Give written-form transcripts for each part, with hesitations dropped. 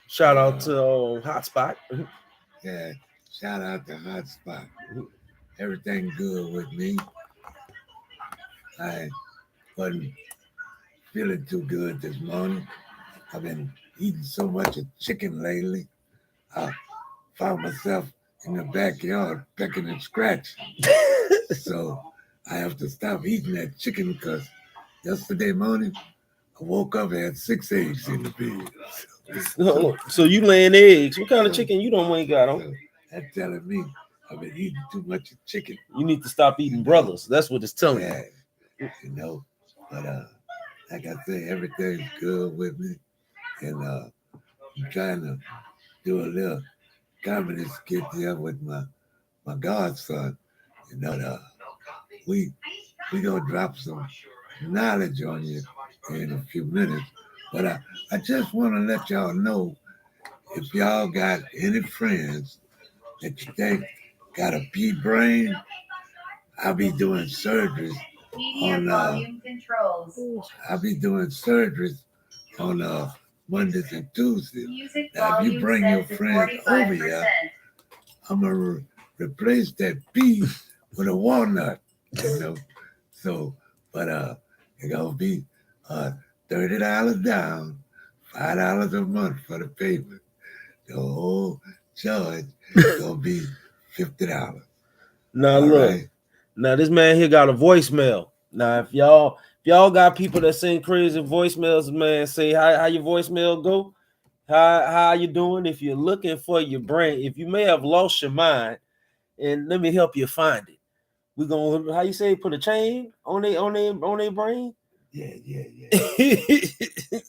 Shout out to Hotspot. Yeah, shout out to Hotspot. Everything good with me. I wasn't feeling too good this morning. I've been eating so much of chicken lately. I found myself in the backyard pecking and scratching. So I have to stop eating that chicken because yesterday morning I woke up and had 6 eggs in the bed. So you laying eggs? What kind of So, chicken you don't ain't got on? so that's telling me I've been eating too much of chicken. You need to stop You eating know, brothers. That's what it's telling yeah, you. you know. But like I say, everything's good with me, and I'm trying to do a little comedy skit here with my godson. But we gonna drop some knowledge on you in a few minutes. But I just want to let y'all know if y'all got any friends that you think got a pea brain, I'll be doing surgeries on I'll be doing surgeries on Mondays and Tuesdays. Now, if you bring your friends over here, I'm gonna replace that pea with a walnut. You know, so but it's gonna be uh $30 down, $5 a month for the payment. The whole charge gonna be $50. Now All look, right. now this man here got a voicemail. Now if y'all got people that send crazy voicemails, man, say how your voicemail go. How you doing? If you're looking for your brain, if you may have lost your mind, and let me help you find it. We're gonna how you say put a chain on their brain Yeah.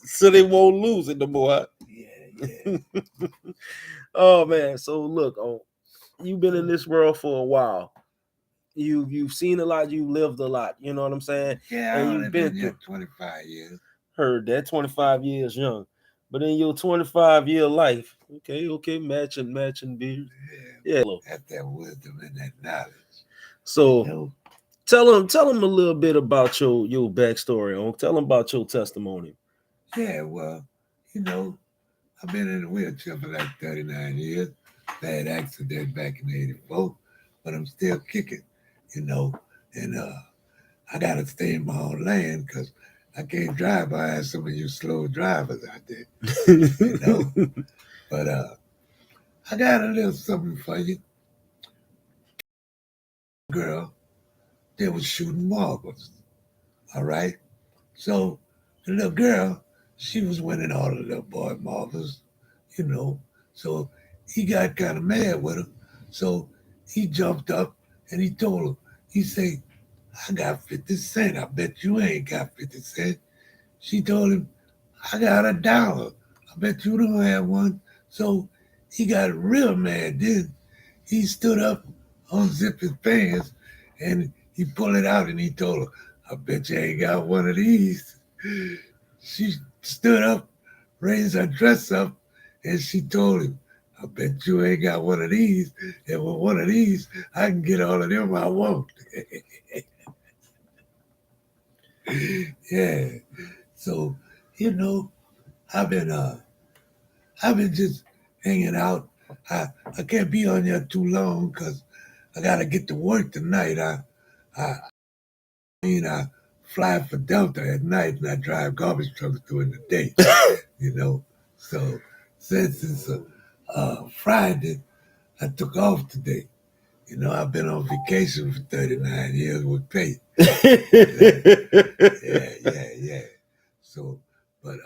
so they won't lose it no more. Yeah. Oh man, so look, you've been in So, this world for a while. You've seen a lot, you lived a lot, you know what I'm saying? yeah, I And only you've been been here through 25 years. heard that 25 years young. But in your 25-year life, okay, matching beers. Yeah, Yeah, look. have that wisdom and that knowledge. You So know, tell them a little bit about your backstory. Tell them about your testimony. yeah, well, you know, I've been in a wheelchair for like 39 years. Bad accident back in '84, but I'm still kicking, you know. And I got to stay in my own lane because I can't drive by some of you slow drivers out there, you know. But I got a little something for you. Girl, they was shooting marbles, all right? So the little girl, she was winning all the little boy marbles, you know. So he got kind of mad with her. So he jumped up and he told her, he said, I got 50 cents. I bet you ain't got 50 cents. She told him, I got $1. I bet you don't have one. So he got real mad then. He stood up, unzipped his pants, and he pulled it out and he told her, I bet you ain't got one of these. She stood up, raised her dress up, and she told him, I bet you ain't got one of these. And with one of these, I can get all of them I want. Yeah. So, you know, I've been I've been just hanging out. I can't be on there too long because I gotta get to work tonight. I fly for Delta at night and I drive garbage trucks during the day. You know, so since it's Friday, I took off today. You know, I've been on vacation for 39 years with pay. Yeah. So, but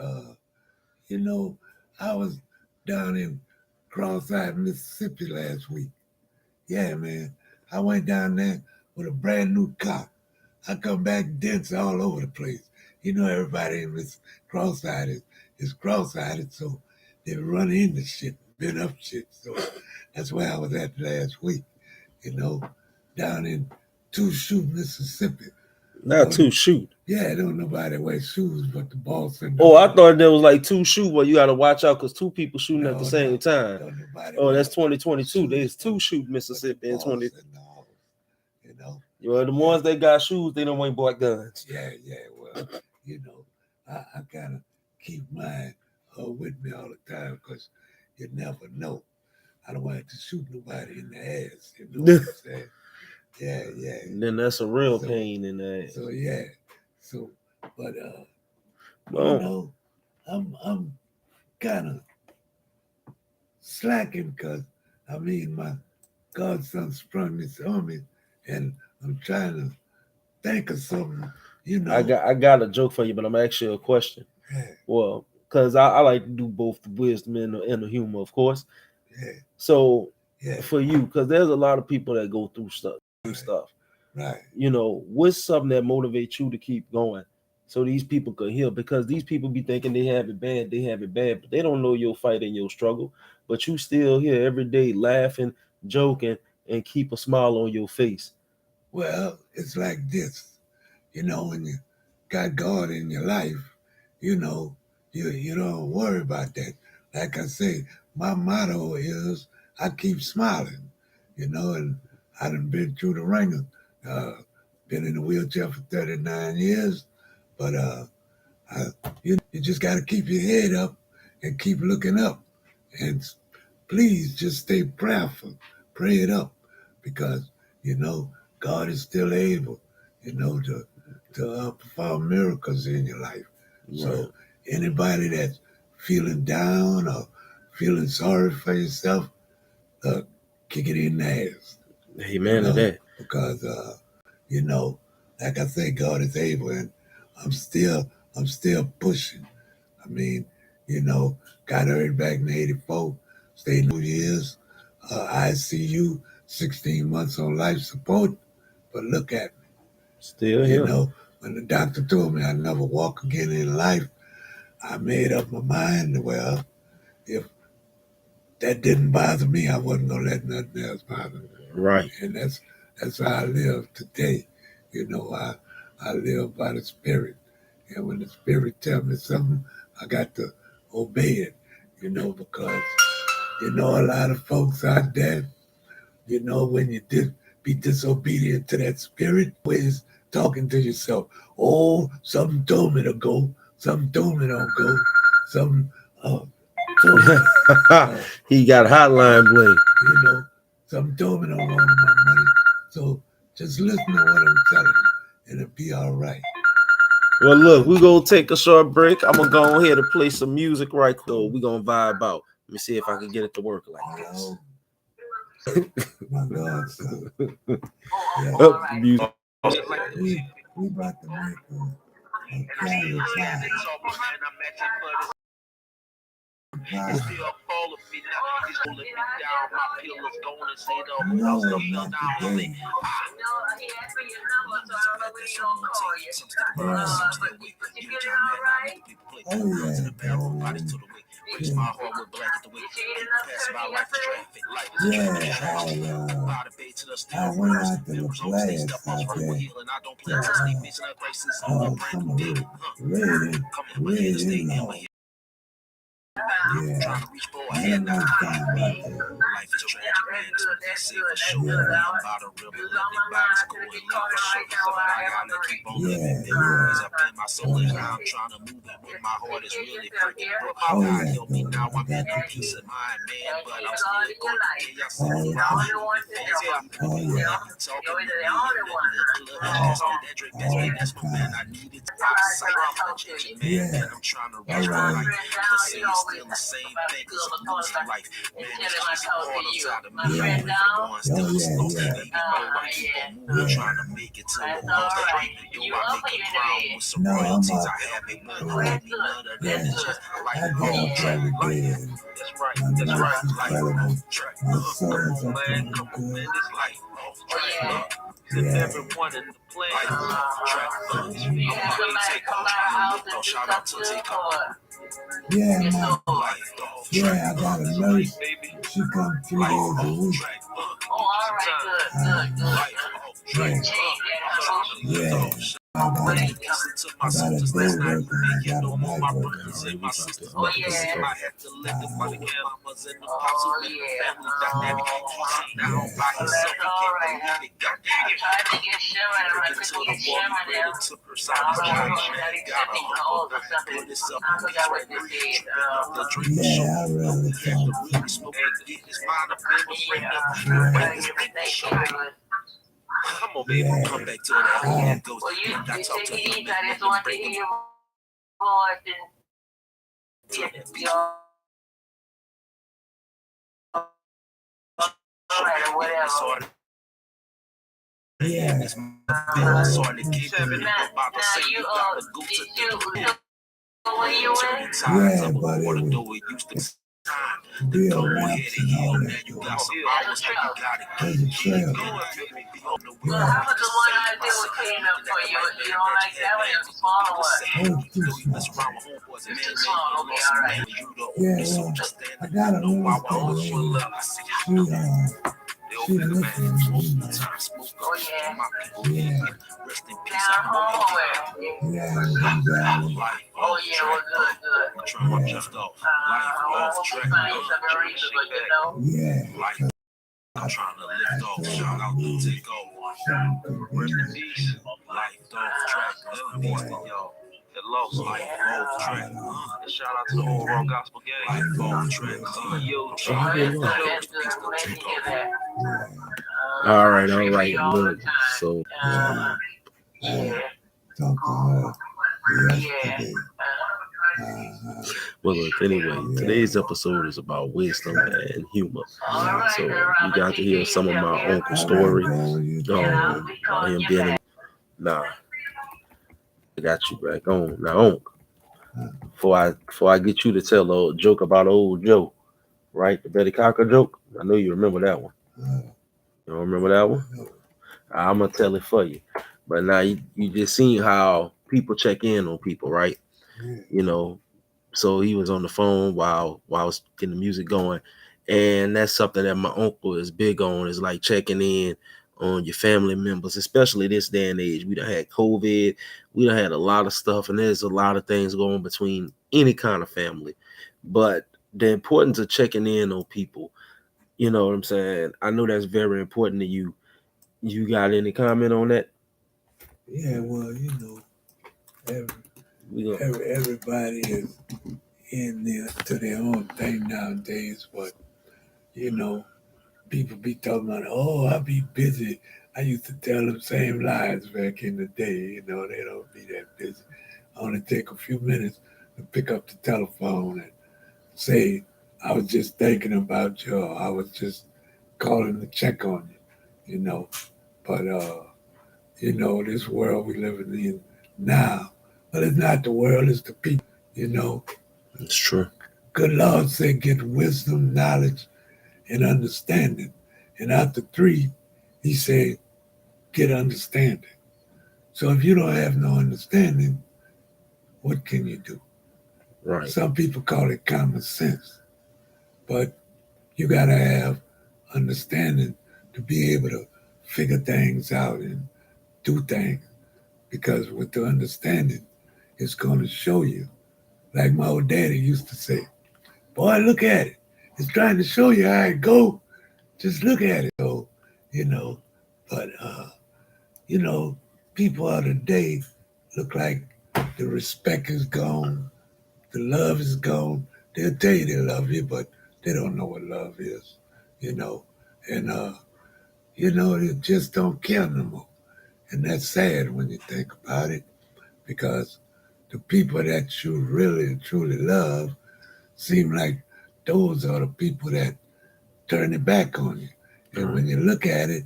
you know, I was down in Cross-eyed Mississippi last week. Yeah, man. I went down there with a brand new car. I come back dents all over the place. You know, everybody in this cross-eyed is cross-eyed, so they run into shit, been up shit. So that's where I was at last week, you know, down in Two Shoe, Mississippi. Not two shoot. Yeah, don't nobody wear shoes but the boss and Oh, I thought there was like two shoot where you got to watch out because two people shooting at the same time. don't nobody Oh, wear that's 2022. There's two shoes shoot but the Mississippi in boss 20. and the house, you know. Well, the ones that got shoes, they don't want bought guns. Yeah. Well, you know, I kind of keep mine with me all the time because you never know. I don't want to shoot nobody in the ass. You know what I'm saying? Yeah, yeah. Then that's a real pain in the ass. So yeah. So, but Well, I'm kind of slacking because my godson sprung this on me, and I'm trying to think of something. I got a joke for you, but I'm actually a question. Yeah, Well, because I like to do both the wisdom and the humor, of course. yeah, So yeah. for you, because there's a lot of people that go through stuff. Right. What's something that motivates you to keep going so these people could heal? Because these people be thinking they have it bad, but they don't know your fight and your struggle. But you still here every day laughing, joking, and keep a smile on your face. Well, it's like this. When you got God in your life, you don't worry about that. Like I say, my motto is I keep smiling, and I done been through the ringer. Been in a wheelchair for 39 years, but I, you just got to keep your head up and keep looking up. And please just stay prayerful, pray it up, because God is still able, to perform miracles in your life. Right. So anybody that's feeling down or feeling sorry for yourself, kick it in the ass. Amen to that. Because like I say, God is able, and I'm still pushing. I mean, got hurt back in '84, stayed 2 years, ICU, 16 months on life support, but look at me. Still here. When the doctor told me I'd never walk again in life, I made up my mind, well, if that didn't bother me, I wasn't going to let nothing else bother me. Right. And that's how I live today. I live by the Spirit. And when the Spirit tells me something, I got to obey it, because, a lot of folks out there, when you be disobedient to that Spirit, always talking to yourself, oh, something told me to go, something told me don't go, something told me. He got hotline bling. Something told me don't want my money. So just listen to what I'm telling you, and it'll be all right. Well, look, we're going to take a short break. I'm going to go ahead and play some music right quick. So we're going to vibe out. Let me see if I can get it to work like this. My God, son. Yeah. Music. We about to make a carrier time. It's still full of me now. He's holding me down. My pillows going to sit up. I'm still down. I'm like, breaks my heart with blanket the way people pass by like traffic light. I went out to the place out there. Red in law. Yeah, I don't know time right there. Life is tragic, man. It's what they say for sure. By the river, living bodies going love for sure. So I gotta keep on living memories up in my soul. And now I'm trying to move it, but my heart is really breaking. Bro, God help me now. I'm in a peace of mind, man. But I'm still going to chaos. I'm talking to me. Talking to me. That Drake, that's my man. I needed to sight. Man, I'm trying to reach my life. But say it's still the same thing, cause I'm losing life. Man, it's just hard inside of me. I'm going still slow. Even though I keep on moving, trying to make it to a world that ain't. Yo, I make a crown with some royalties. I have it, but hold me none of that. It's just like home track. That's right. That's right. Life off track. Come on, man. Come on, man. This life off track. To everyone in the plan. Life off track. I'm gonna take off. Shout out to Takeoff. Yeah, man. Yeah, I got a nurse. She come 3 days a week. Yeah. I got to I my got a soldiers, day let's not working, I get got no a more. night My working. brothers and my sisters, Oh, yeah. I had to let the fucking mamas and the pops who been the family dynamic. He sit down by himself, he can't believe it. Goddamn. Breaking to the wall, he ready to curse out his God. Got a humble, put himself on the track, tripping off the drink. Yeah, I really The talk to really smoke and get his mind up in the frame. Break this thing to show. I'm gonna be able to come back to that. Yeah, it goes. I talk to him and let him break him. yeah. It's my sorry to keep it about the same. You gotta go to the turning tides up over the door. It used to be time to go ahead and heal. Now you got some hours that you gotta keep going. Be on the wheel. Yeah, well, I got a real estate lady. She listens to me, man. Yeah. Rest in peace. I know you. Yeah, I'm down. Life off track. Trying my just off. Life off track. Yeah. Life. I'm trying to lift off. Shout out to Take Over. Rest in peace. Life off track. Peace to y'all. It lost life off track. Shout out to the whole Raw Gospel gang. Life off track. Yo, All right. Look, so I talked to her yesterday. well, look. Anyway, today's episode is about wisdom and humor. So you got to hear some of my uncle's story. About him being in. Nah, I got you back on now, Uncle. Before I get you to tell a joke about old Joe, right? The Betty Cocker joke. I know you remember that one. You don't remember that one? I'm gonna tell it for you. But now you just seen how people check in on people, right? You know, so he was on the phone while I was getting the music going, and that's something that my uncle is big on, is like checking in on your family members, especially this day and age. We done had COVID, we done had a lot of stuff, and there's a lot of things going between any kind of family. But the importance of checking in on people, you know what I'm saying? I know that's very important to you. You got any comment on that? Yeah, well, everybody is in there to their own thing nowadays, but people be talking about, oh, I be busy. I used to tell them same lies back in the day. They don't be that busy. I only take a few minutes to pick up the telephone and say, I was just thinking about you. Or I was just calling to check on you. But, this world we living in now, but it's not the world, it's the people. It's true. Good Lord said, get wisdom, knowledge, and understanding. And after 3, he said, get understanding. So if you don't have no understanding, what can you do? Right. Some people call it common sense, but you got to have understanding to be able to figure things out and do things. Because with the understanding, it's going to show you. Like my old daddy used to say, boy, look at it. It's trying to show you how it go. Just look at it. So, but, people of the day look like the respect is gone. The love is gone. They'll tell you they love you, but they don't know what love is, you know. And, they just don't care no more. And that's sad when you think about it, because the people that you really and truly love seem like those are the people that turn it back on you. And when you look at it,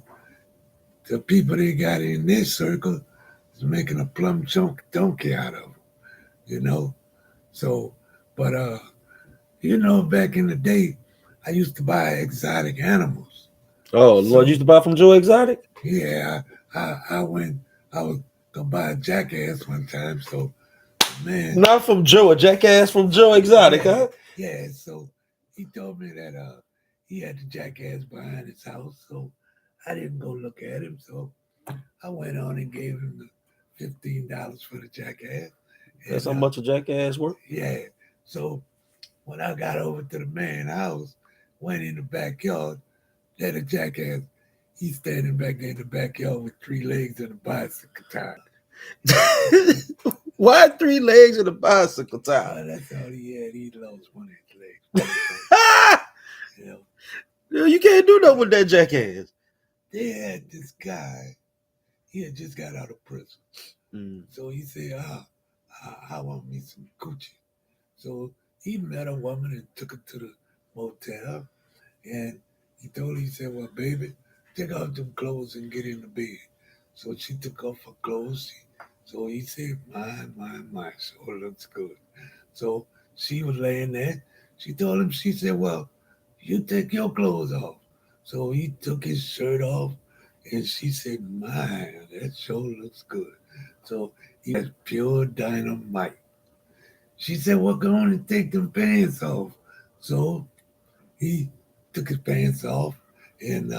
the people they got in their circle is making a plum donkey out of them, you know. So, but back in the day, I used to buy exotic animals. Oh, Lord, you used to buy from Joe Exotic? Yeah, I was gonna buy a jackass one time. So, man, Not from Joe, a jackass from Joe Exotic, huh? Yeah, so he told me that he had the jackass behind his house, so I didn't go look at him. So I went on and gave him the $15 for the jackass. That's how much a jackass worth. Yeah. So when I got over to the man's house, went in the backyard, there the jackass, he's standing back there in the backyard with 3 legs and a bicycle tire. Why 3 legs and a bicycle tire? That's all he had. He lost one of his legs. You know, You can't do nothing with that jackass. they had this guy, he had just got out of prison. So he said, I want me some coochie. So he met a woman and took her to the motel. And he told her, he said, well, baby, take off them clothes and get in the bed. So she took off her clothes. So he said, my, sure looks good. So she was laying there. She told him, she said, well, you take your clothes off. So he took his shirt off, and she said, my, that sure looks good. So he has pure dynamite. She said, well, go on and take them pants off. So he took his pants off, and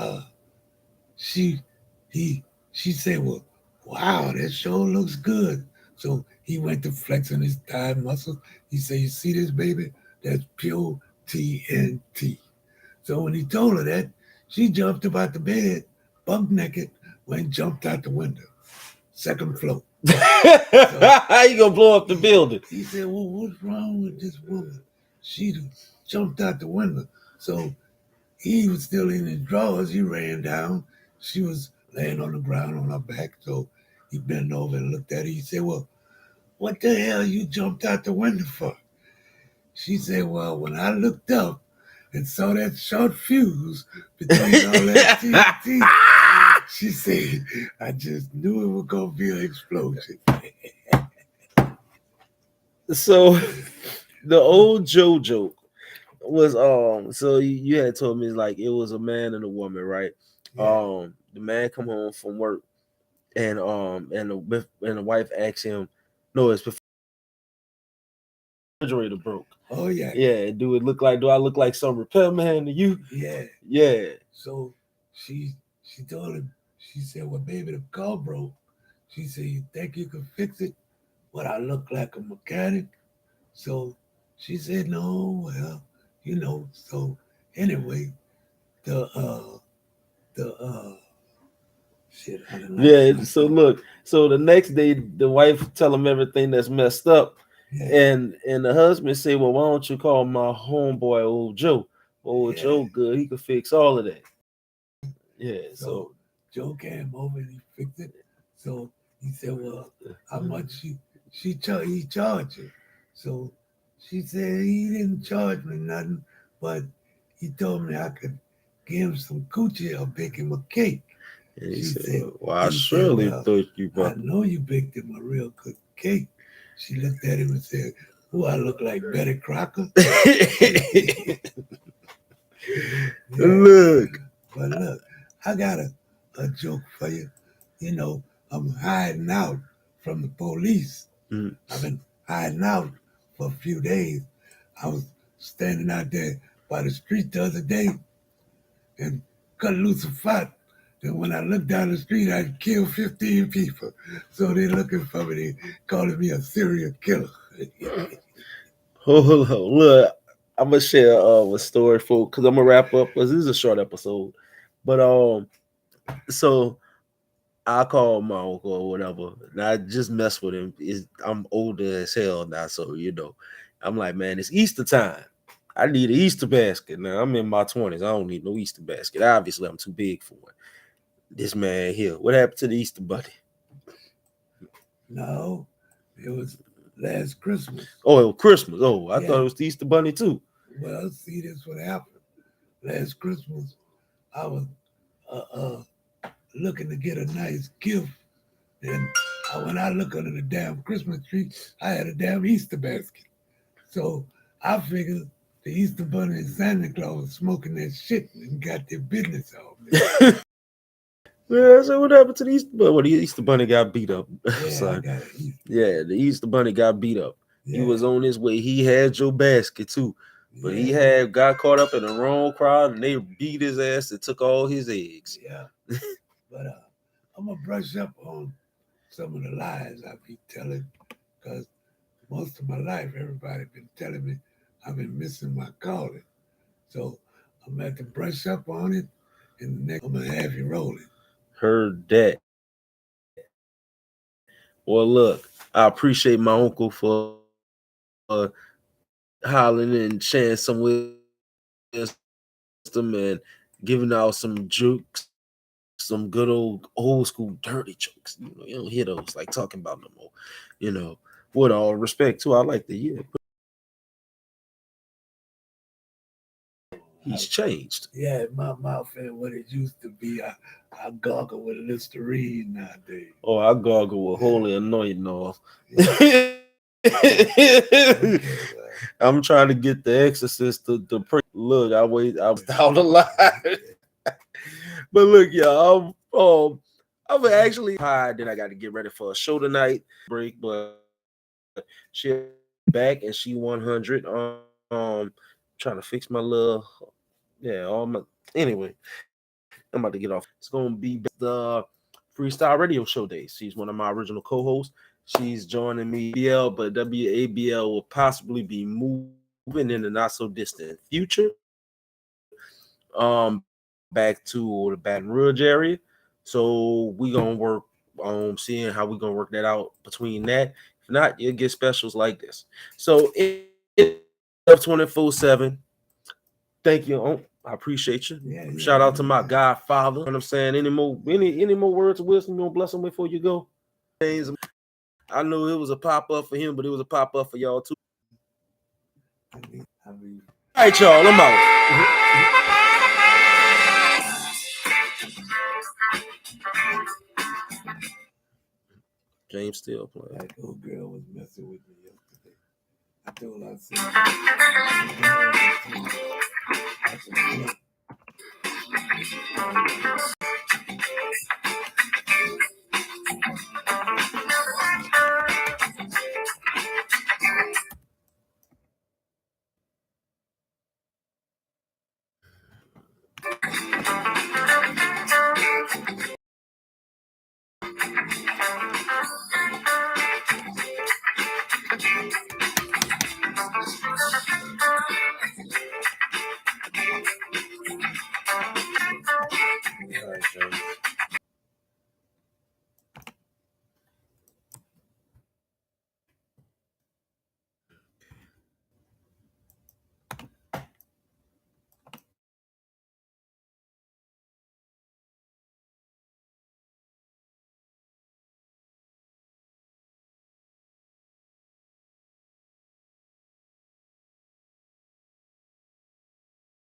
she said, well, wow, that sure looks good. So he went to flexing his thigh muscles. He said, you see this, baby? That's pure TNT. So when he told her that, she jumped up out the bed, buck naked, went jumped out the window, 2nd floor. How you gonna blow up the building? He said, well, what's wrong with this woman? She jumped out the window. So he was still in his drawers. He ran down. She was laying on the ground on her back. So he bent over and looked at her. He said, well, what the hell you jumped out the window for? She said, well, when I looked up and saw that short fuse between all that TNT, she said, I just knew it was going to be an explosion. So the old Joe joke was so you had told me like it was a man and a woman, right? Yeah. The man come home from work and the wife asked him, no, it's before the refrigerator broke. Oh yeah. Yeah, do I look like some repairman to you? Yeah. Yeah. So she told him, she said, well, baby, the car broke. She said, you think you can fix it? What, I look like a mechanic? So she said, no, well, you know. So anyway, shit. Yeah. So look, so the next day the wife tell him everything that's messed up. Yeah. And the husband say, well, why don't you call my homeboy old Joe? Old Joe good, he could fix all of that. Yeah. So Joe came over and he fixed it. So he said, well, how much he charged you? So she said he didn't charge me nothing, but he told me I could give him some coochie or bake him a cake. And he said, well, I surely thought you brought. I know you baked him a real good cake. She looked at him and said, oh, I look like Betty Crocker. Look. But look, I got a joke for you. You know, I'm hiding out from the police. I've been hiding out for a few days. I was standing out there by the street the other day and cut loose a fight. And when I looked down the street, I'd killed 15 people. So they're looking for me. They calling me a serial killer. Hold on. Look, I'm going to share a story for, because I'm going to wrap up, because this is a short episode. But, so I called my uncle or whatever, and I just mess with him. I'm older as hell now, so, you know. I'm like, man, it's Easter time. I need an Easter basket. Now, I'm in my 20s. I don't need no Easter basket. Obviously, I'm too big for it. This man here, what happened to the Easter bunny? No, it was last Christmas. Oh, it was Christmas. Oh, I thought it was the Easter bunny too. Well, see, this what happened. Last Christmas, I was looking to get a nice gift, and when I look under the damn Christmas tree, I had a damn Easter basket. So I figured the Easter bunny and Santa Claus was smoking that shit and got their business off me. Yeah, so what happened to the Easter bunny? Well, the Easter bunny got beat up. Yeah, the Easter bunny got beat up. Yeah. He was on his way. He had your basket too, but he got caught up in the wrong crowd, and they beat his ass and took all his eggs. Yeah, but I'm gonna brush up on some of the lies I be telling, because most of my life everybody been telling me I've been missing my calling. So I'm at to brush up on it, and the next I'm gonna have you rolling. Heard that. Well, look, I appreciate my uncle for hollering and sharing some wisdom and giving out some jokes, some good old school dirty jokes. You don't hear those like talking about no more. You know, with all respect too, I like to hear. He's changed. Yeah, my mouth ain't what it used to be. I gargle with Listerine nowadays. Oh, I gargle with holy anointing off. I'm trying to get the exorcist to pray. Look, I was down the line. But look, y'all, I'm actually tired. Then I got to get ready for a show tonight. Break, but she back and she 100. Trying to fix my little, all my. Anyway, I'm about to get off. It's gonna be the Freestyle Radio Show days. She's one of my original co-hosts. She's joining me, but WABL will possibly be moving in the not so distant future. Back to the Baton Rouge area. So we gonna work on seeing how we gonna work that out between that. If not, you'll get specials like this. So it's 24/7. Thank you, I appreciate you. Shout out to my Godfather. You know what I'm saying? Any more words of wisdom you want to bless him with before you go? I know it was a pop-up for him, but it was a pop-up for y'all too. All right, y'all, I'm out. James still playing. That old girl was messing with me yesterday. I told her, I said,